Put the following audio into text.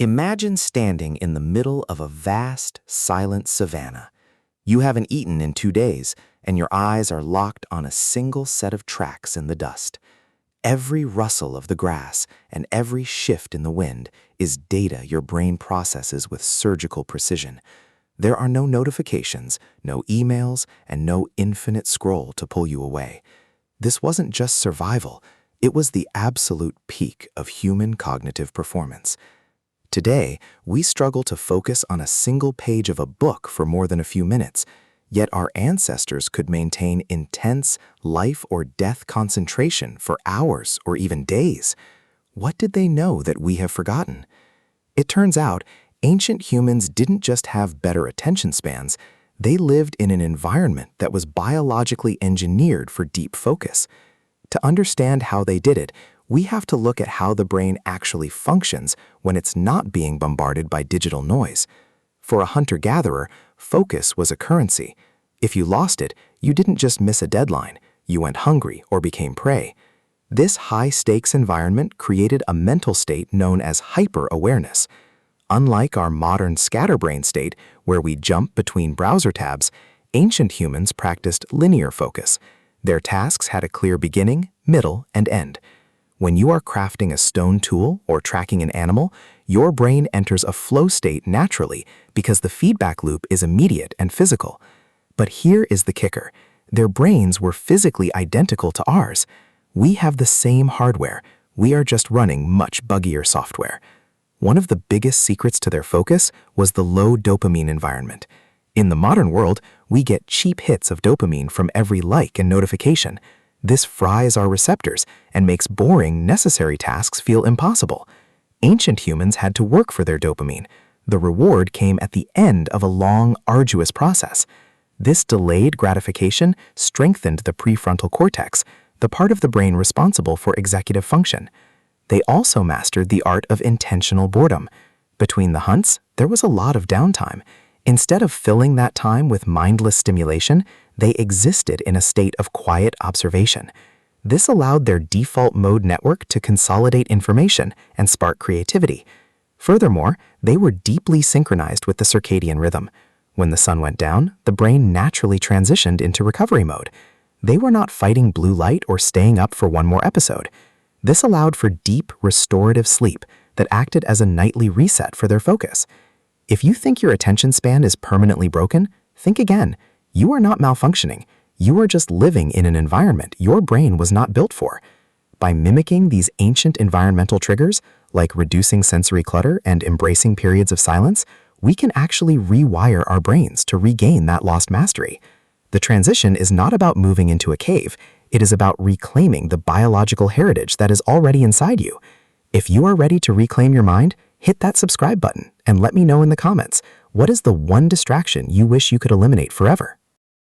Imagine standing in the middle of a vast, silent savanna. You haven't eaten in 2 days, and your eyes are locked on a single set of tracks in the dust. Every rustle of the grass and every shift in the wind is data your brain processes with surgical precision. There are no notifications, no emails, and no infinite scroll to pull you away. This wasn't just survival, it was the absolute peak of human cognitive performance. Today, we struggle to focus on a single page of a book for more than a few minutes, yet our ancestors could maintain intense life or death concentration for hours or even days. What did they know that we have forgotten? It turns out, ancient humans didn't just have better attention spans, they lived in an environment that was biologically engineered for deep focus. To understand how they did it, we have to look at how the brain actually functions when it's not being bombarded by digital noise. For a hunter-gatherer, focus was a currency. If you lost it, you didn't just miss a deadline, you went hungry or became prey. This high-stakes environment created a mental state known as hyper-awareness. Unlike our modern scatterbrain state, where we jump between browser tabs, ancient humans practiced linear focus. Their tasks had a clear beginning, middle, and end. When you are crafting a stone tool or tracking an animal, your brain enters a flow state naturally because the feedback loop is immediate and physical. But here is the kicker. Their brains were physically identical to ours. We have the same hardware. We are just running much buggier software. One of the biggest secrets to their focus was the low dopamine environment. In the modern world, we get cheap hits of dopamine from every like and notification. This fries our receptors and makes boring, necessary tasks feel impossible. Ancient humans had to work for their dopamine. The reward came at the end of a long, arduous process. This delayed gratification strengthened the prefrontal cortex, the part of the brain responsible for executive function. They also mastered the art of intentional boredom. Between the hunts, there was a lot of downtime. Instead of filling that time with mindless stimulation, they existed in a state of quiet observation. This allowed their default mode network to consolidate information and spark creativity. Furthermore, they were deeply synchronized with the circadian rhythm. When the sun went down, the brain naturally transitioned into recovery mode. They were not fighting blue light or staying up for one more episode. This allowed for deep, restorative sleep that acted as a nightly reset for their focus. If you think your attention span is permanently broken, think again. You are not malfunctioning. You are just living in an environment your brain was not built for. By mimicking these ancient environmental triggers, like reducing sensory clutter and embracing periods of silence, we can actually rewire our brains to regain that lost mastery. The transition is not about moving into a cave. It is about reclaiming the biological heritage that is already inside you. If you are ready to reclaim your mind, hit that subscribe button and let me know in the comments, what is the one distraction you wish you could eliminate forever?